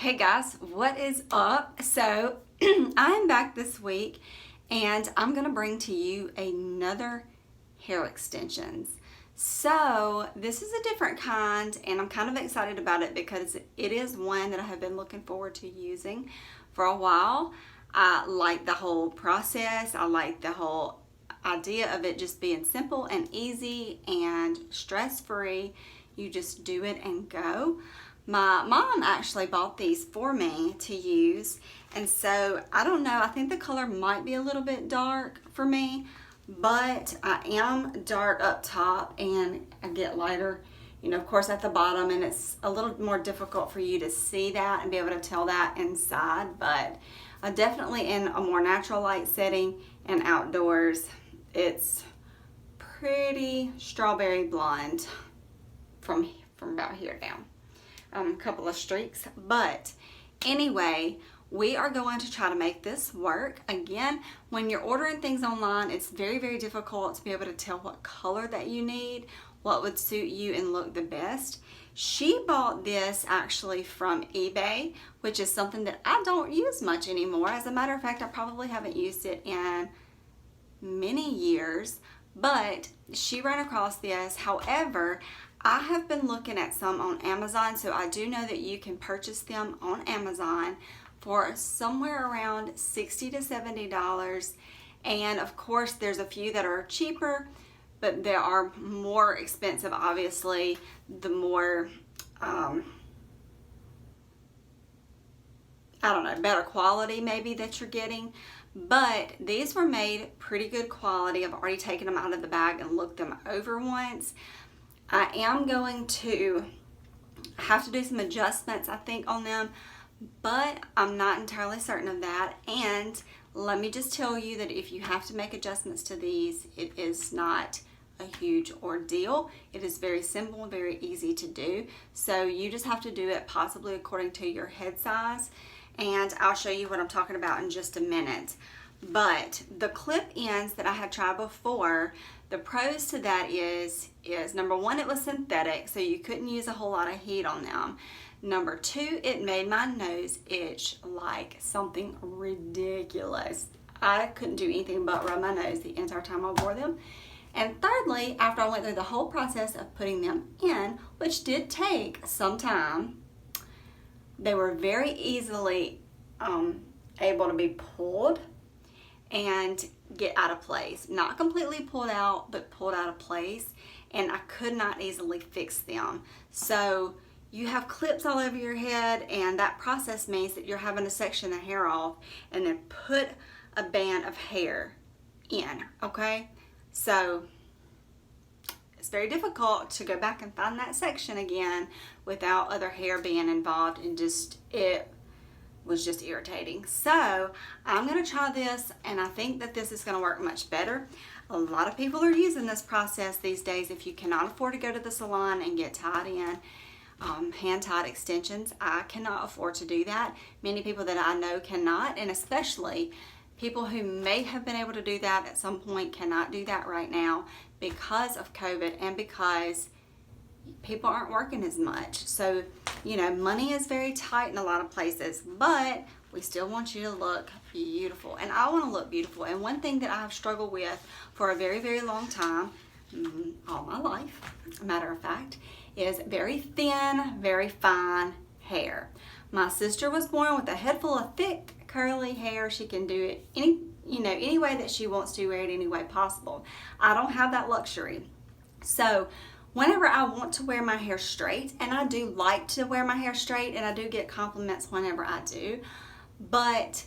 Hey guys, what is up? So I'm back this week and I'm gonna bring to you another hair extensions. So this is a different kind and I'm kind of excited about it because it is one that I have been looking forward to using for a while. I like the whole process. I like the whole idea of it just being simple and easy and stress-free. You just do it and go. My mom actually bought these for me to use, and so I don't know, I think the color might be a little bit dark for me, but I am dark up top and I get lighter, of course at the bottom, and it's a little more difficult for you to see that and be able to tell that inside, but definitely in a more natural light setting and outdoors, it's pretty strawberry blonde from about here down. A couple of streaks, but anyway, we are going to try to make this work. Again, when you're ordering things online, it's very, very difficult to be able to tell what color that you need, what would suit you and look the best. She bought this actually from eBay, which is something that I don't use much anymore. As a matter of fact, I probably haven't used it in many years, but she ran across this. However, I have been looking at some on Amazon, so I do know that you can purchase them on Amazon for somewhere around $60 to $70. And of course, there's a few that are cheaper, but there are more expensive, obviously, the more, I don't know, better quality maybe that you're getting. But these were made pretty good quality. I've already taken them out of the bag and looked them over once. I am going to have to do some adjustments, I think, on them, but I'm not entirely certain of that. And let me just tell you that if you have to make adjustments to these, it is not a huge ordeal. It is very simple and very easy to do. So you just have to do it possibly according to your head size. And I'll show you what I'm talking about in just a minute. But the clip ends that I had tried before, the pros to that is number one, it was synthetic, so you couldn't use a whole lot of heat on them. Number two, it made my nose itch like something ridiculous. I couldn't do anything but rub my nose the entire time I wore them. And thirdly, after I went through the whole process of putting them in, which did take some time, they were very easily able to be pulled and get out of place. Not completely pulled out, but pulled out of place, and I could not easily fix them. So you have clips all over your head, and that process means that you're having to section the hair off and then put a band of hair in, okay? So it's very difficult to go back and find that section again without other hair being involved, and it was just irritating. So I'm going to try this, and I think that this is going to work much better. A lot of people are using this process these days. If you cannot afford to go to the salon and get tied in, hand-tied extensions, I cannot afford to do that. Many people that I know cannot, and especially people who may have been able to do that at some point cannot do that right now because of COVID and because people aren't working as much. So, money is very tight in a lot of places, but we still want you to look beautiful. And I want to look beautiful. And one thing that I have struggled with for a very, very long time, all my life, a matter of fact, is very thin, very fine hair. My sister was born with a head full of thick, curly hair. She can do it any way that she wants to, wear it any way possible. I don't have that luxury. So whenever I want to wear my hair straight, and I do like to wear my hair straight, and I do get compliments whenever I do, but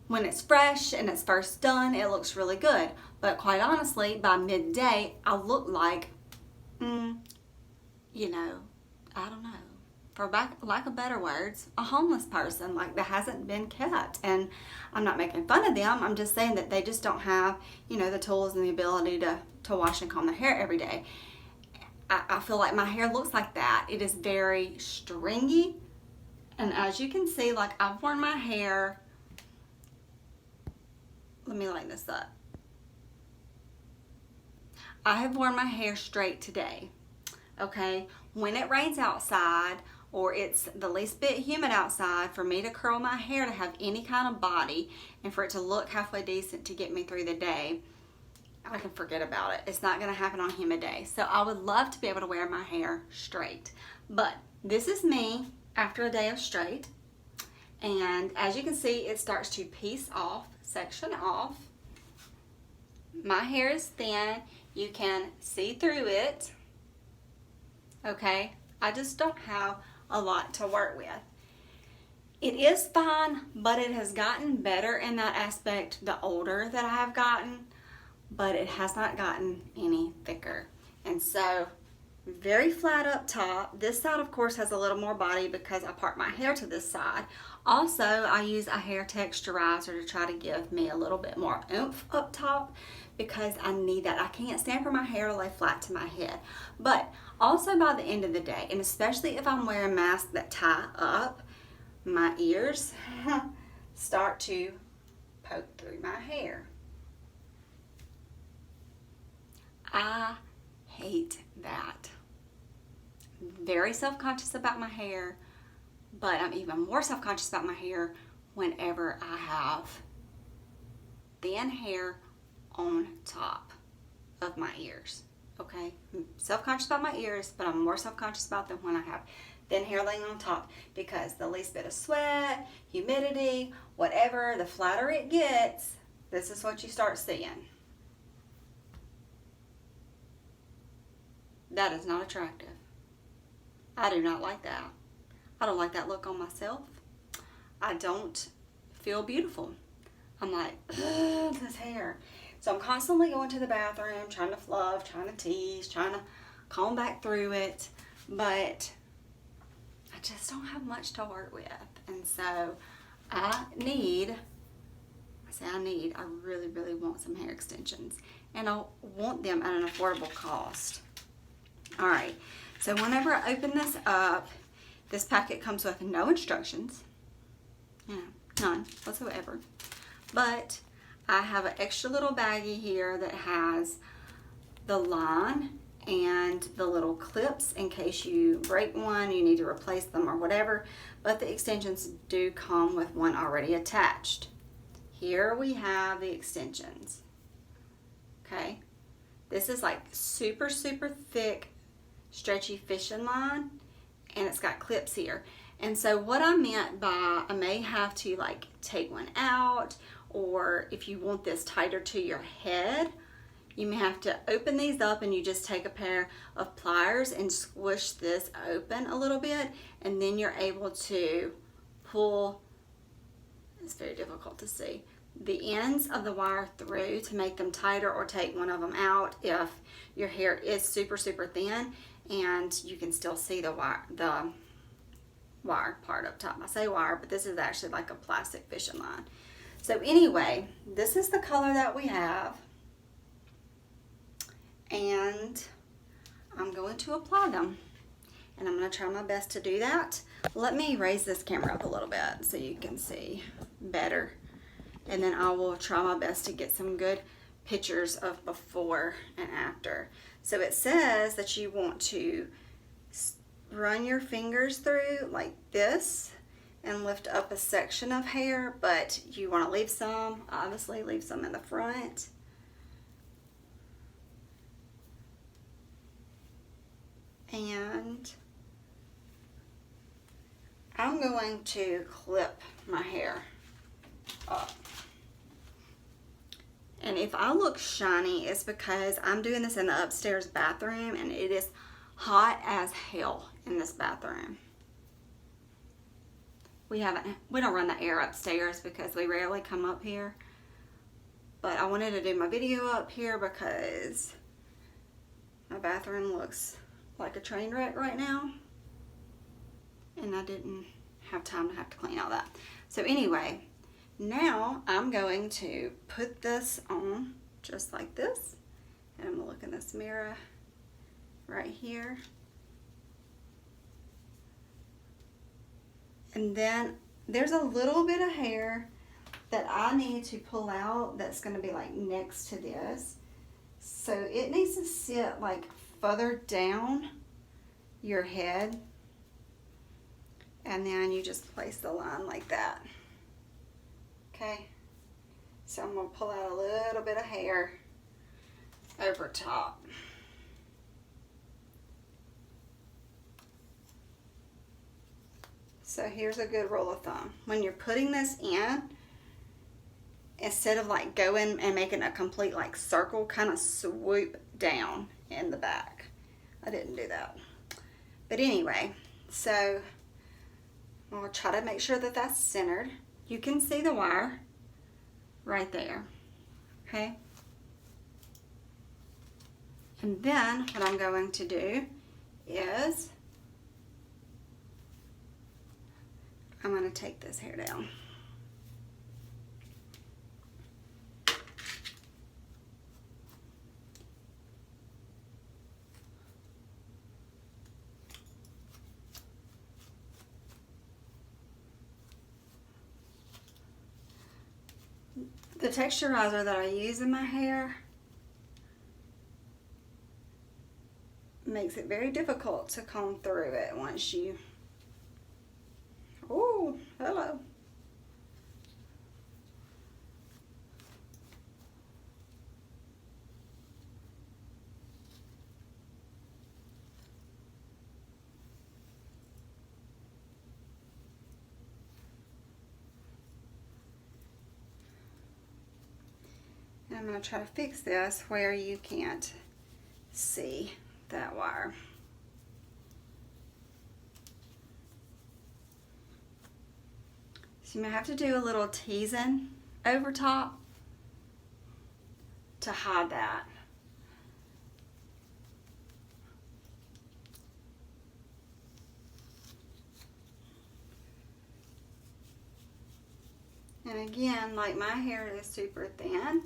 when it's fresh and it's first done, it looks really good. But quite honestly, by midday, I look like, I don't know, for lack of better words, a homeless person, like that hasn't been kept. And I'm not making fun of them. I'm just saying that they just don't have, the tools and the ability to wash and comb their hair every day. I feel like my hair looks like that. It is very stringy. And as you can see, like I've worn my hair, let me line this up. I have worn my hair straight today. Okay, when it rains outside or it's the least bit humid outside, for me to curl my hair to have any kind of body and for it to look halfway decent to get me through the day, I can forget about it. It's not going to happen on humid days. So I would love to be able to wear my hair straight. But this is me after a day of straight. And as you can see, it starts to piece off, section off. My hair is thin. You can see through it. Okay, I just don't have a lot to work with. It is fine, but it has gotten better in that aspect the older that I have gotten, but it has not gotten any thicker. And so very flat up top. This side of course has a little more body because I part my hair to this side. Also, I use a hair texturizer to try to give me a little bit more oomph up top because I need that. I can't stand for my hair to lay flat to my head. But also by the end of the day, and especially if I'm wearing masks that tie up, my ears start to poke through my hair. I hate that. Very self-conscious about my hair, but I'm even more self-conscious about my hair whenever I have thin hair on top of my ears. Okay, I'm self-conscious about my ears, but I'm more self-conscious about them when I have thin hair laying on top, because the least bit of sweat, humidity, whatever, the flatter it gets, this is what you start seeing. That is not attractive. I do not like that. I don't like that look on myself. I don't feel beautiful. I'm like, ugh, this hair. So I'm constantly going to the bathroom, trying to fluff, trying to tease, trying to comb back through it, but I just don't have much to work with. And so I really, really want some hair extensions, and I want them at an affordable cost. All right, so whenever I open this up, this packet comes with no instructions, none whatsoever, but I have an extra little baggie here that has the line and the little clips in case you break one, you need to replace them or whatever, but the extensions do come with one already attached. Here we have the extensions, okay? This is like super, super thick, stretchy fishing line, and it's got clips here. And so what I meant by, I may have to like take one out, or if you want this tighter to your head, you may have to open these up and you just take a pair of pliers and squish this open a little bit, and then you're able to pull, it's very difficult to see, the ends of the wire through to make them tighter, or take one of them out if your hair is super, super thin and you can still see the wire part up top. I say wire, but this is actually like a plastic fishing line. So anyway, this is the color that we have, and I'm going to apply them, and I'm going to try my best to do that. Let me raise this camera up a little bit so you can see better, and then I will try my best to get some good pictures of before and after. So it says that you want to run your fingers through like this and lift up a section of hair, but you want to leave some, obviously leave some in the front. And I'm going to clip my hair up. And if I look shiny, it's because I'm doing this in the upstairs bathroom, and it is hot as hell in this bathroom. We don't run the air upstairs because we rarely come up here. But I wanted to do my video up here because my bathroom looks like a train wreck right now, and I didn't have time to have to clean all that. So anyway, now I'm going to put this on just like this, and I'm gonna look in this mirror right here, and then there's a little bit of hair that I need to pull out that's going to be like next to this, so it needs to sit like further down your head, and then you just place the line like that. Okay, so I'm going to pull out a little bit of hair over top. So here's a good rule of thumb. When you're putting this in, instead of like going and making a complete like circle, kind of swoop down in the back. I didn't do that. But anyway, so I'll try to make sure that that's centered. You can see the wire right there, okay? And then what I'm going to do is I'm going to take this hair down. The texturizer that I use in my hair makes it very difficult to comb through it once you... Oh, hello. I'm going to try to fix this where you can't see that wire. So you may have to do a little teasing over top to hide that. And again, like my hair is super thin,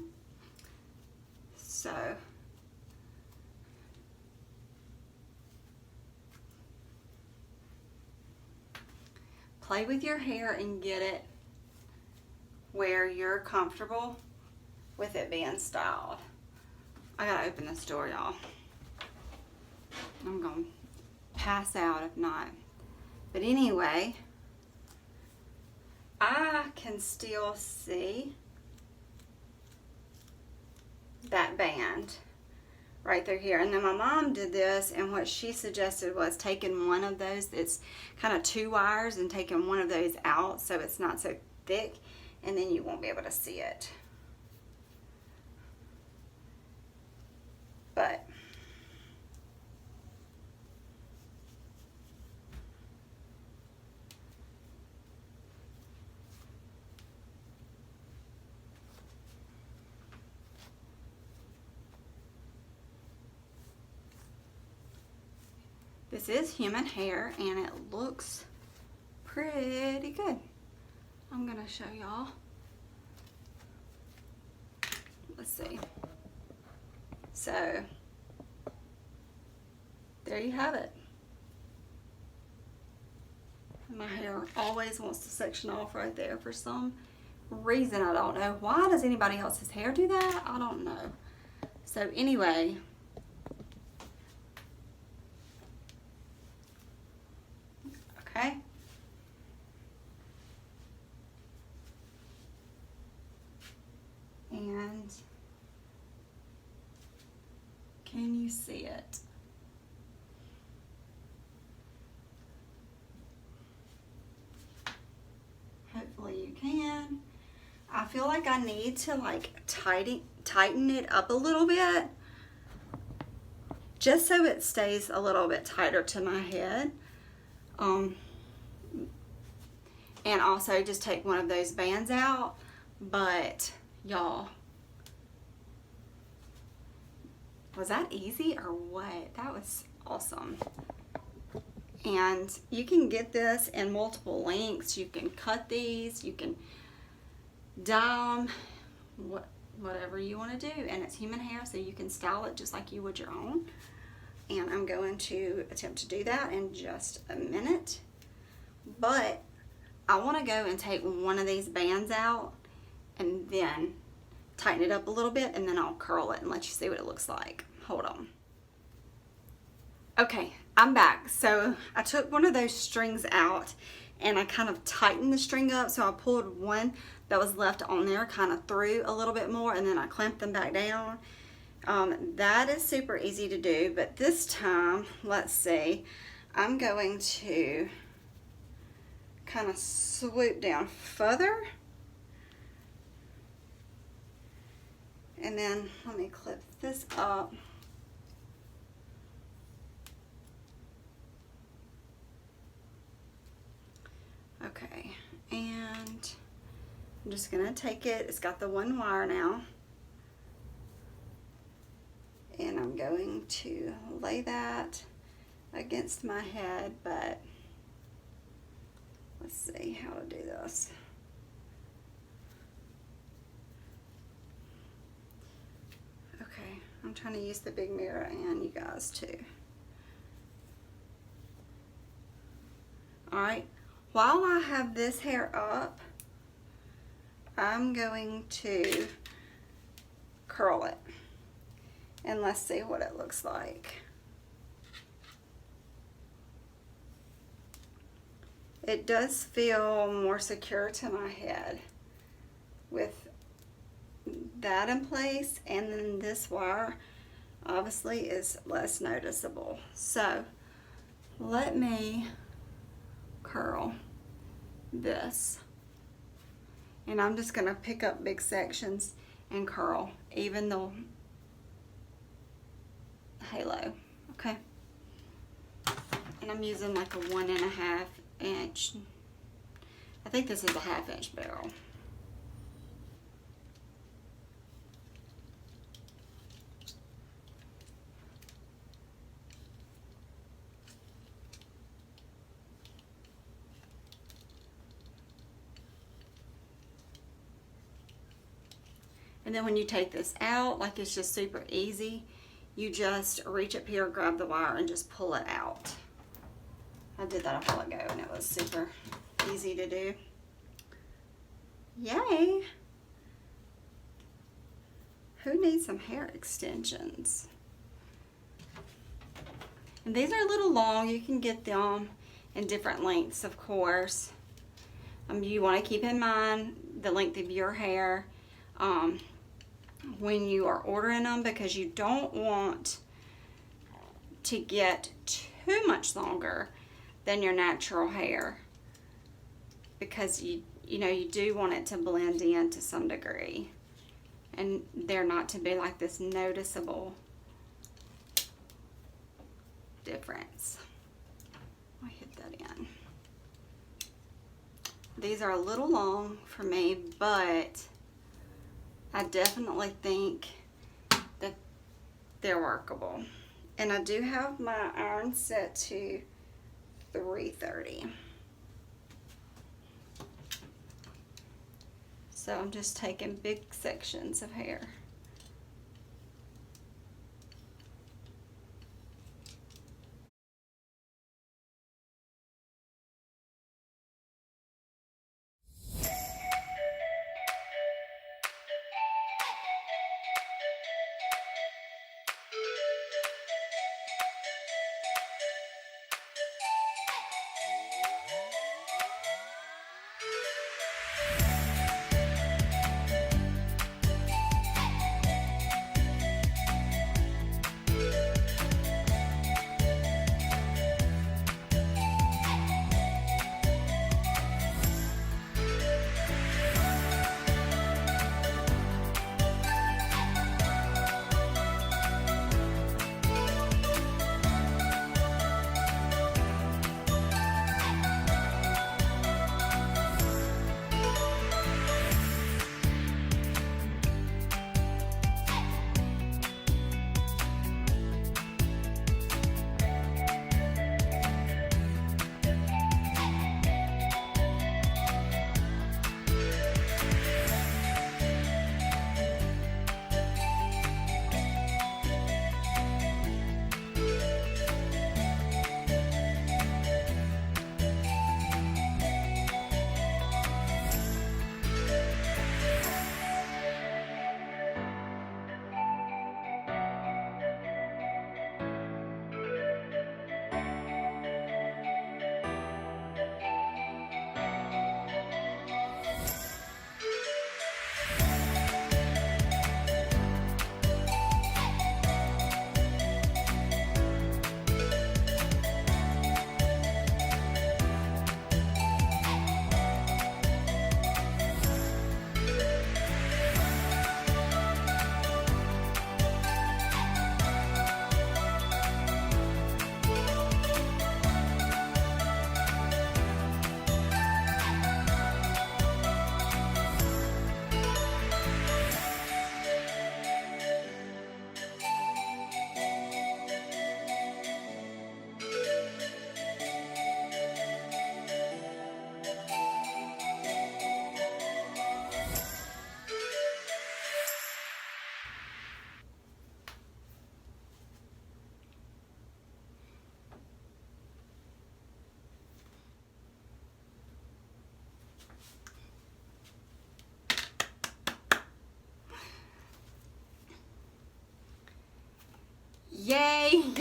so play with your hair and get it where you're comfortable with it being styled. I gotta open this door, y'all. I'm gonna pass out if not. But anyway, I can still see that band right through here. And then my mom did this, and what she suggested was taking one of those, it's kind of two wires, and taking one of those out so it's not so thick, and then you won't be able to see it. But this is human hair, and it looks pretty good. I'm gonna show y'all. Let's see. So there you have it. My hair always wants to section off right there for some reason. I don't know. Why does anybody else's hair do that? I don't know. So anyway, okay. And can you see it? Hopefully you can. I feel like I need to like tighten it up a little bit, just so it stays a little bit tighter to my head. And also just take one of those bands out. But y'all, was that easy or what? That was awesome. And you can get this in multiple lengths. You can cut these, you can dye them, whatever you want to do. And it's human hair, so you can style it just like you would your own. And I'm going to attempt to do that in just a minute. But I want to go and take one of these bands out and then tighten it up a little bit, and then I'll curl it and let you see what it looks like. Hold on. Okay, I'm back. So I took one of those strings out, and I kind of tightened the string up, so I pulled one that was left on there kind of through a little bit more, and then I clamped them back down. That is super easy to do, but this time, let's see, I'm going to kind of swoop down further, and then let me clip this up. Okay, and I'm just gonna take it, it's got the one wire now, and I'm going to lay that against my head, but let's see how to do this. Okay, I'm trying to use the big mirror and you guys too. All right, while I have this hair up, I'm going to curl it, and let's see what it looks like. It does feel more secure to my head with that in place, and then this wire obviously is less noticeable. So let me curl this, and I'm just going to pick up big sections and curl even the halo. Okay, and I'm using like a 1.5 inch, I think this is a 1/2 inch barrel. And then when you take this out, like it's just super easy, you just reach up here, grab the wire, and just pull it out. I did that a while ago and it was super easy to do. Yay! Who needs some hair extensions? And these are a little long. You can get them in different lengths, of course. You want to keep in mind the length of your hair when you are ordering them, because you don't want to get too much longer than your natural hair, because you know you do want it to blend in to some degree, and there not to be like this noticeable difference. I'll hit that in. These are a little long for me, but I definitely think that they're workable. And I do have my iron set to 330. So I'm just taking big sections of hair.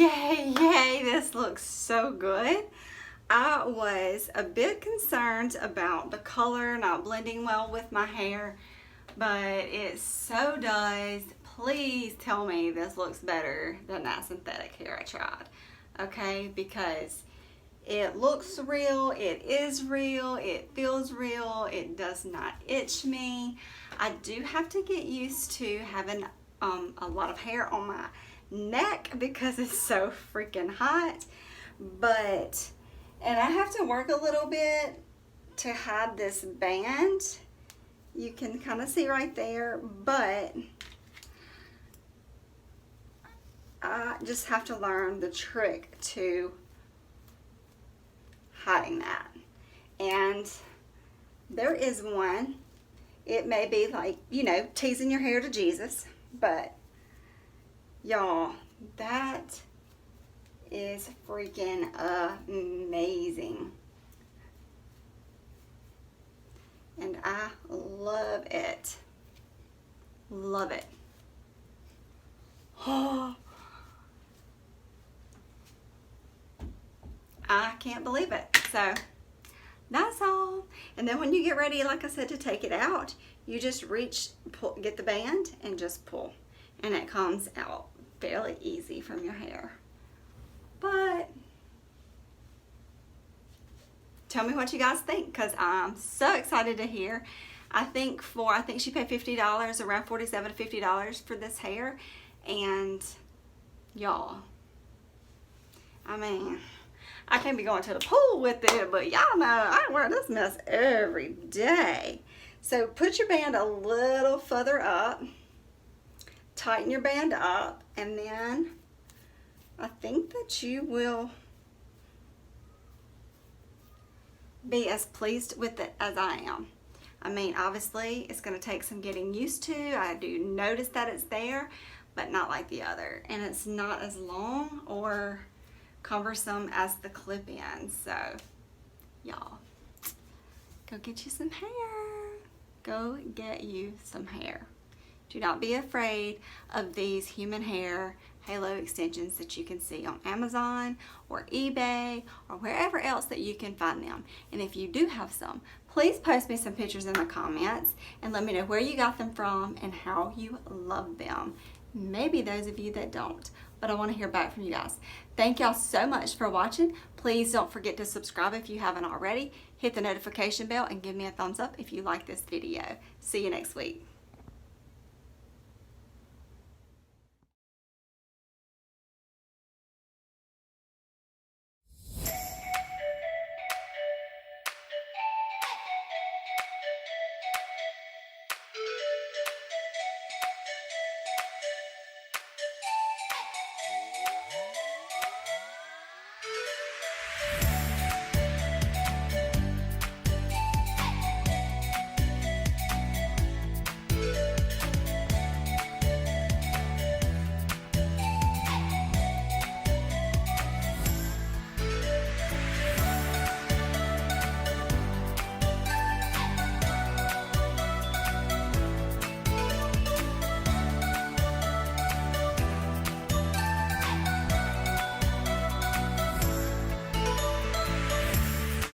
Yay, yay, this looks so good. I was a bit concerned about the color not blending well with my hair, but it so does. Please tell me this looks better than that synthetic hair I tried, okay? Because it looks real, it is real, it feels real, it does not itch me. I do have to get used to having a lot of hair on my neck because it's so freaking hot, and I have to work a little bit to hide this band. You can kind of see right there, but I just have to learn the trick to hiding that. And there is one. It may be like, you know, teasing your hair to Jesus, but y'all, that is freaking amazing. And I love it. Love it. Oh, I can't believe it. So that's all. And then when you get ready, like I said, to take it out, you just reach, pull, get the band and just pull. And it comes out fairly easy from your hair. But tell me what you guys think, because I'm so excited to hear. I think she paid $50, around $47 to $50 for this hair. And y'all, I mean, I can't be going to the pool with it, but y'all know I wear this mess every day. So put your band a little further up, tighten your band up, and then I think that you will be as pleased with it as I am. I mean, obviously it's going to take some getting used to. I do notice that it's there, but not like the other, and it's not as long or cumbersome as the clip-ins. So y'all, go get you some hair. Go get you some hair. Do not be afraid of these human hair halo extensions that you can see on Amazon or eBay or wherever else that you can find them. And if you do have some, please post me some pictures in the comments and let me know where you got them from and how you love them. Maybe those of you that don't, but I want to hear back from you guys. Thank y'all so much for watching. Please don't forget to subscribe if you haven't already. Hit the notification bell and give me a thumbs up if you like this video. See you next week.